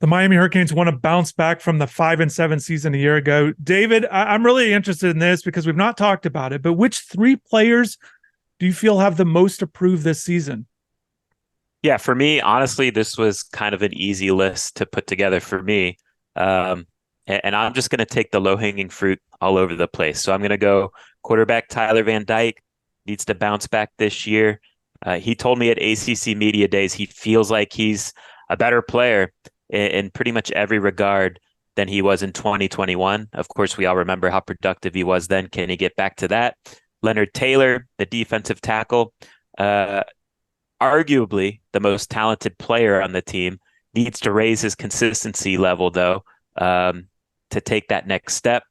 The Miami Hurricanes want to bounce back from the 5-7 season a year ago. David, I'm really interested in this because we've not talked about it, but which three players do you feel have the most approved this season? Yeah, for me, honestly, this was kind of an easy list to put together for me. Um, and I'm just going to take the low-hanging fruit all over the place. So I'm going to go quarterback Tyler Van Dyke needs to bounce back this year. He told me at ACC Media Days he feels like he's a better player in pretty much every regard than he was in 2021. Of course, we all remember how productive he was then. Can he get back to that? Leonard Taylor, the defensive tackle. Uh, Arguably the most talented player on the team, needs to raise his consistency level, though, to take that next step.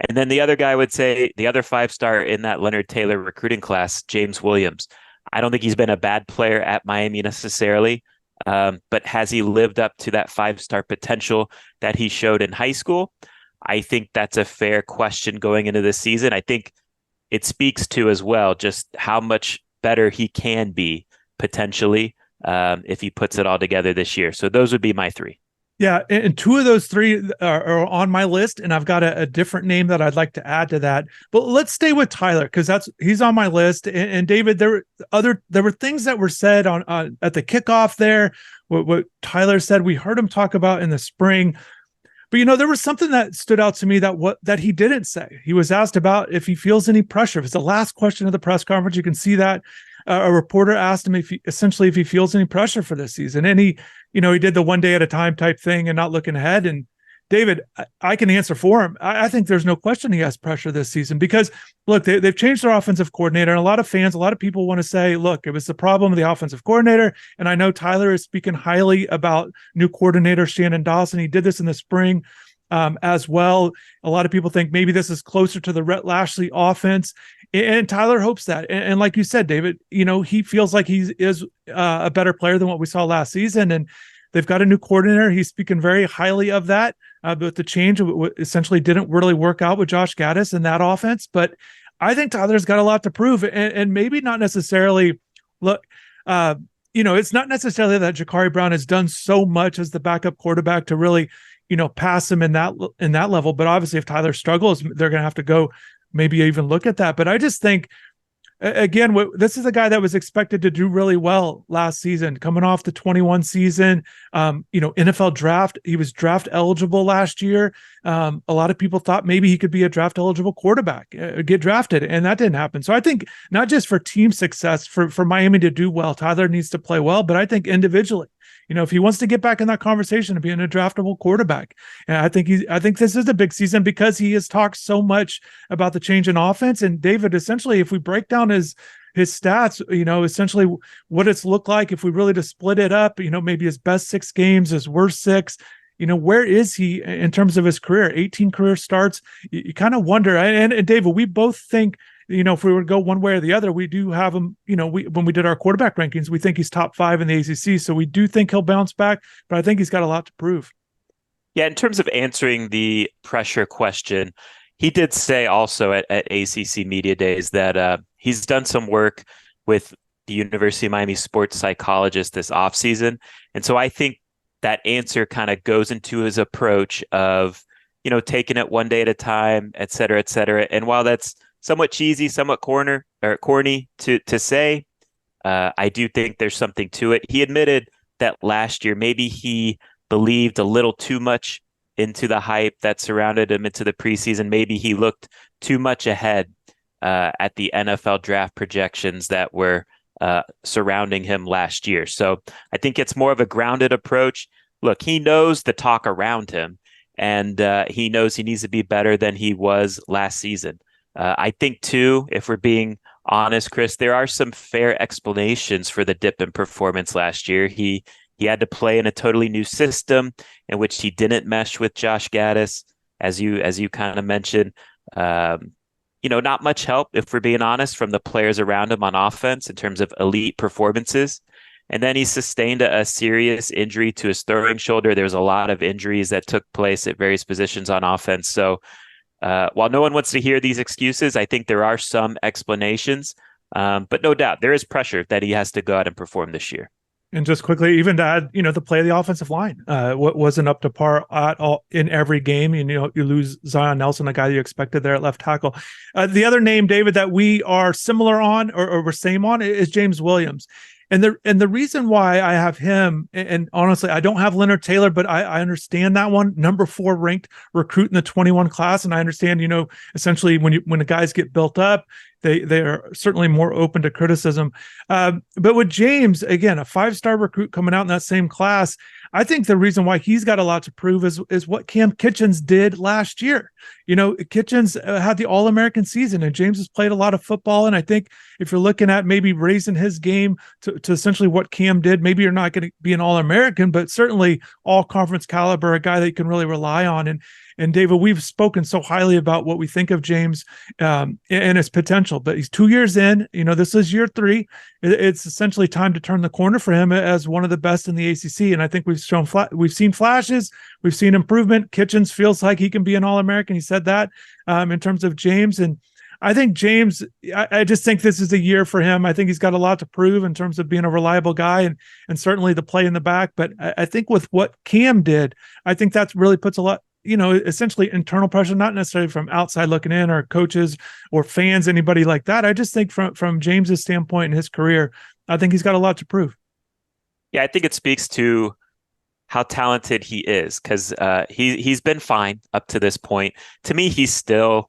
And then the other guy would say the other five-star in that Leonard Taylor recruiting class, James Williams. I don't think he's been a bad player at Miami necessarily, but has he lived up to that five-star potential that he showed in high school? I think that's a fair question going into this season. I think it speaks to as well just how much better he can be potentially if he puts it all together this year. So those would be my three. Yeah, and two of those three are on my list, and I've got a different name that I'd like to add to that. But let's stay with Tyler because he's on my list. And David, there were things that were said on at the kickoff there. What Tyler said, we heard him talk about in the spring. But there was something that stood out to me that he didn't say. He was asked about if he feels any pressure. It's the last question of the press conference. You can see that a reporter asked him if he feels any pressure for this season, and he did the one day at a time type thing and not looking ahead. And David, I can answer for him. I think there's no question he has pressure this season because, look, they've changed their offensive coordinator, and a lot of fans, a lot of people want to say, look, it was the problem of the offensive coordinator. And I know Tyler is speaking highly about new coordinator Shannon Dawson. He did this in the spring as well. A lot of people think maybe this is closer to the Rhett Lashley offense. And Tyler hopes that. And like you said, David, he feels like he is a better player than what we saw last season. And they've got a new coordinator. He's speaking very highly of that. But the change essentially didn't really work out with Josh Gaddis in that offense. But I think Tyler's got a lot to prove, and maybe not necessarily look. It's not necessarily that Jakari Brown has done so much as the backup quarterback to really, pass him in that level. But obviously, if Tyler struggles, they're going to have to go maybe even look at that. But I just think, again, this is a guy that was expected to do really well last season, coming off the 21 season. NFL draft, he was draft eligible last year. A lot of people thought maybe he could be a draft eligible quarterback, get drafted, and that didn't happen. So I think not just for team success, for Miami to do well, Tyler needs to play well, but I think individually, if he wants to get back in that conversation of being a draftable quarterback, and I think this is a big season because he has talked so much about the change in offense. And David, essentially, if we break down his stats, essentially what it's looked like if we really just split it up, maybe his best 6 games, his worst 6, where is he in terms of his career? 18 career starts. You kind of wonder. And David, we both think, if we were to go one way or the other, we do have him, when we did our quarterback rankings, we think he's top 5 in the ACC. So we do think he'll bounce back, but I think he's got a lot to prove. Yeah, in terms of answering the pressure question, he did say also at ACC Media Days that he's done some work with the University of Miami sports psychologist this offseason. And so I think that answer kind of goes into his approach of, taking it one day at a time, et cetera, et cetera. And while that's somewhat cheesy, somewhat corny to say, I do think there's something to it. He admitted that last year, maybe he believed a little too much into the hype that surrounded him into the preseason. Maybe he looked too much ahead at the NFL draft projections that were surrounding him last year. So I think it's more of a grounded approach. Look, he knows the talk around him, and he knows he needs to be better than he was last season. I think, too, if we're being honest, Chris, there are some fair explanations for the dip in performance last year. He had to play in a totally new system in which he didn't mesh with Josh Gaddis, as you kind of mentioned. Not much help, if we're being honest, from the players around him on offense in terms of elite performances. And then he sustained a serious injury to his throwing shoulder. There was a lot of injuries that took place at various positions on offense. So while no one wants to hear these excuses, I think there are some explanations. But no doubt, there is pressure that he has to go out and perform this year. And just quickly, even to add, the play of the offensive line wasn't up to par at all in every game. You lose Zion Nelson, a guy you expected there at left tackle. The other name, David, that we are similar on or we're same on is James Williams. And the reason why I have him, and honestly, I don't have Leonard Taylor, but I understand that one. Number 4 ranked recruit in the 21 class, and I understand, essentially when the guys get built up, they are certainly more open to criticism. But with James, again, a 5-star recruit coming out in that same class, I think the reason why he's got a lot to prove is what Cam Kitchens did last year. Kitchens had the All-American season, and James has played a lot of football. And I think if you're looking at maybe raising his game to essentially what Cam did, maybe you're not going to be an All-American, but certainly all-conference caliber, a guy that you can really rely on. And David, we've spoken so highly about what we think of James and his potential, but he's 2 years in. This is year 3. It's essentially time to turn the corner for him as one of the best in the ACC. And I think we've seen flashes, we've seen improvement. Kitchens feels like he can be an All-American. He said that in terms of James. And I think James, I just think this is a year for him. I think he's got a lot to prove in terms of being a reliable guy and certainly the play in the back. But I think with what Cam did, I think that really puts a lot, essentially internal pressure, not necessarily from outside looking in or coaches or fans, anybody like that. I just think from James's standpoint in his career, I think he's got a lot to prove. Yeah, I think it speaks to how talented he is because he's been fine up to this point. To me, he's still,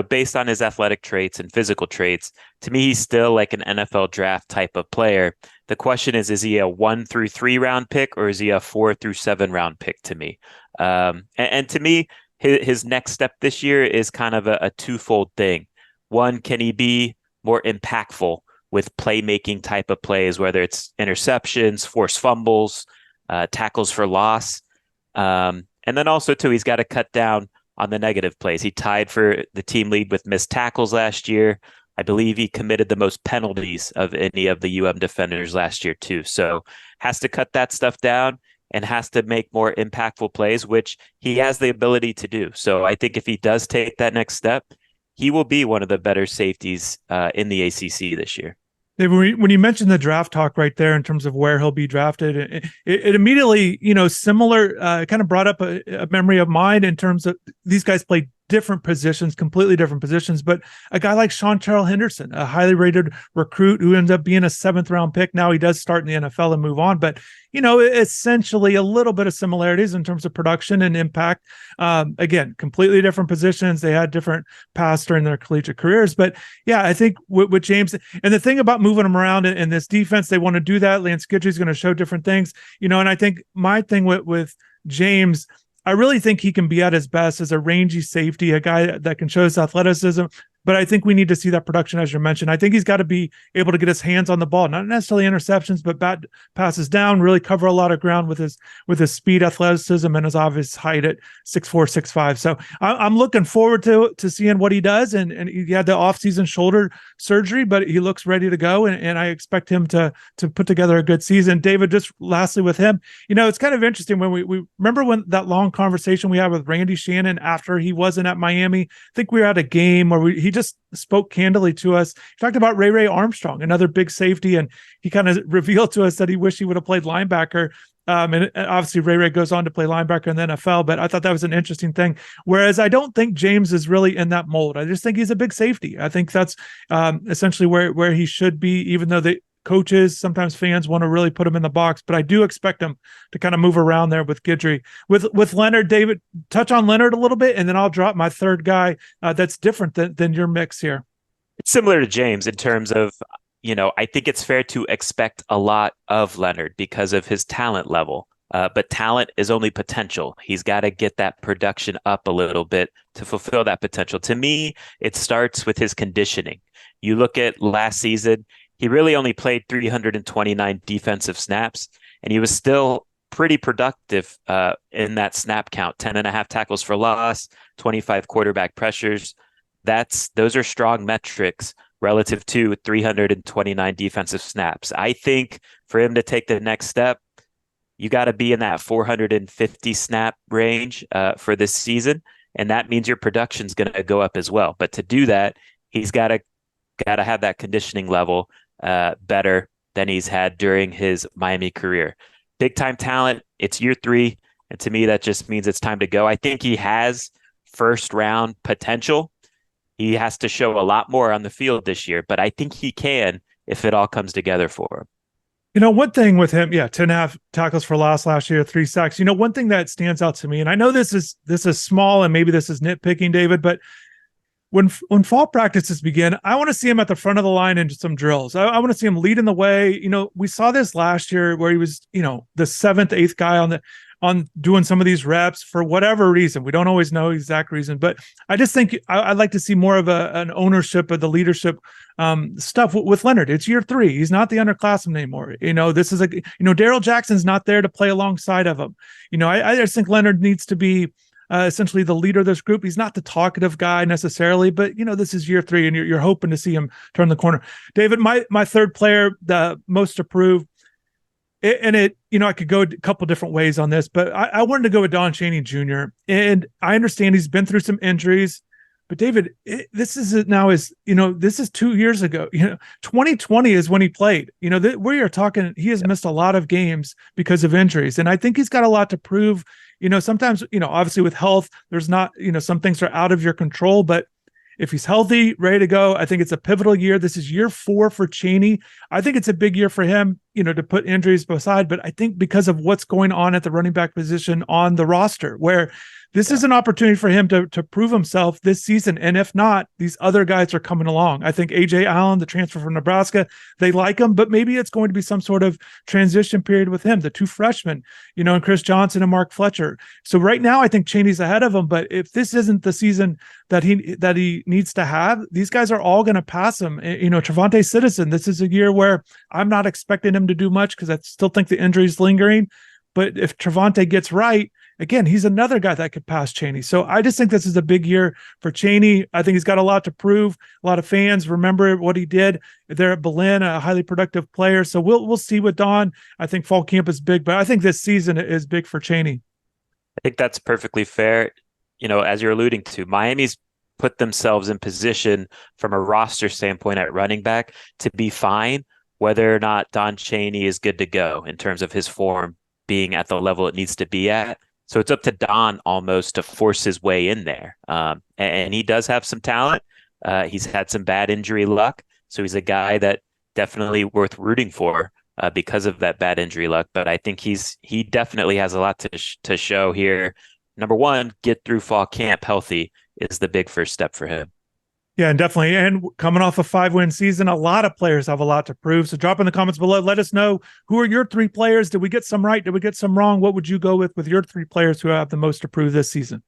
based on his athletic traits and physical traits, to me, he's still like an NFL draft type of player. The question is he a 1 through 3 round pick or is he a 4 through 7 round pick to me? And to me, his next step this year is kind of a twofold thing. One, can he be more impactful with playmaking type of plays, whether it's interceptions, forced fumbles, tackles for loss. And then also, too, he's got to cut down on the negative plays. He tied for the team lead with missed tackles last year. I believe he committed the most penalties of any of the defenders last year, too. So has to cut that stuff down and has to make more impactful plays, which he has the ability to do. So I think if he does take that next step, he will be one of the better safeties in the ACC this year. When you mentioned the draft talk right there in terms of where he'll be drafted, it immediately, similar, kind of brought up a memory of mine in terms of these guys play different positions, completely different positions. But a guy like Sean Charles Henderson, a highly rated recruit who ends up being a 7th round pick. Now he does start in the NFL and move on, but essentially a little bit of similarities in terms of production and impact. Again, completely different positions. They had different paths during their collegiate careers, but yeah, I think with James and the thing about moving him around in this defense, they want to do that. Lance Guidry is going to show different things, and I think my thing with James, I really think he can be at his best as a rangy safety, a guy that can show his athleticism. But I think we need to see that production, as you mentioned. I think he's got to be able to get his hands on the ball, not necessarily interceptions, but bat passes down, really cover a lot of ground with his speed, athleticism, and his obvious height at 6'4", 6'5". So I'm looking forward to seeing what he does. And he had the offseason shoulder surgery, but he looks ready to go. And I expect him to put together a good season. David, just lastly with him, it's kind of interesting when we remember when that long conversation we had with Randy Shannon after he wasn't at Miami. I think we were at a game where he just spoke candidly to us. He talked about Ray Armstrong, another big safety, and he kind of revealed to us that he wished he would have played linebacker. And obviously Ray goes on to play linebacker in the NFL, but I thought that was an interesting thing. Whereas I don't think James is really in that mold. I just think he's a big safety. I think that's essentially where he should be, even though the coaches, sometimes fans want to really put him in the box, but I do expect him to kind of move around there with Guidry. With Leonard, David, touch on Leonard a little bit, and then I'll drop my third guy that's different than your mix here. It's similar to James in terms of, I think it's fair to expect a lot of Leonard because of his talent level. But talent is only potential. He's got to get that production up a little bit to fulfill that potential. To me, it starts with his conditioning. You look at last season, he really only played 329 defensive snaps, and he was still pretty productive in that snap count, 10.5 tackles for loss, 25 quarterback pressures. Those are strong metrics relative to 329 defensive snaps. I think for him to take the next step, you got to be in that 450 snap range for this season, and that means your production's going to go up as well. But to do that, he's got to have that conditioning level better than he's had during his Miami career. Big time talent. It's year 3. And to me, that just means it's time to go. I think he has first round potential. He has to show a lot more on the field this year, but I think he can if it all comes together for him. One thing with him, yeah, 10.5 tackles for loss last year, 3 sacks. One thing that stands out to me, and I know this is small and maybe this is nitpicking, David, but when fall practices begin, I want to see him at the front of the line in some drills. I want to see him leading the way. We saw this last year where he was, the 7th, 8th guy on doing some of these reps for whatever reason. We don't always know exact reason, but I just think I'd like to see more of an ownership of the leadership stuff with Leonard. It's year 3. He's not the underclassman anymore. This is Daryl Jackson's not there to play alongside of him. I just think Leonard needs to be essentially the leader of this group. He's not the talkative guy necessarily, but this is year 3 and you're hoping to see him turn the corner. David, my third player, the most approved, I could go a couple different ways on this, but I wanted to go with Don Chaney Jr. And I understand he's been through some injuries, but David, this is 2 years ago. 2020 is when he played. We are talking. He has missed a lot of games because of injuries, and I think he's got a lot to prove. Sometimes, obviously with health, there's not, some things are out of your control, but if he's healthy, ready to go, I think it's a pivotal year. This is year 4 for Chaney. I think it's a big year for him, to put injuries aside. But I think because of what's going on at the running back position on the roster, where this is an opportunity for him to prove himself this season. And if not, these other guys are coming along. I think A.J. Allen, the transfer from Nebraska, they like him, but maybe it's going to be some sort of transition period with him, the 2 freshmen, and Chris Johnson and Mark Fletcher. So right now, I think Chaney's ahead of him. But if this isn't the season that he needs to have, these guys are all going to pass him. Trevante Citizen, this is a year where I'm not expecting him to do much because I still think the injury is lingering. But if Trevante gets right, again, he's another guy that could pass Chaney. So I just think this is a big year for Chaney. I think he's got a lot to prove. A lot of fans remember what he did there at Berlin, a highly productive player. So we'll see with Don. I think fall camp is big, but I think this season is big for Chaney. I think that's perfectly fair. As you're alluding to, Miami's put themselves in position from a roster standpoint at running back to be fine, whether or not Don Chaney is good to go in terms of his form being at the level it needs to be at. So it's up to Don almost to force his way in there. And he does have some talent. He's had some bad injury luck. So he's a guy that definitely worth rooting for because of that bad injury luck. But I think he definitely has a lot to show here. Number one, get through fall camp healthy is the big first step for him. Yeah, and definitely. And coming off a 5-win season, a lot of players have a lot to prove. So drop in the comments below. Let us know, who are your 3 players? Did we get some right? Did we get some wrong? What would you go with your 3 players who have the most to prove this season?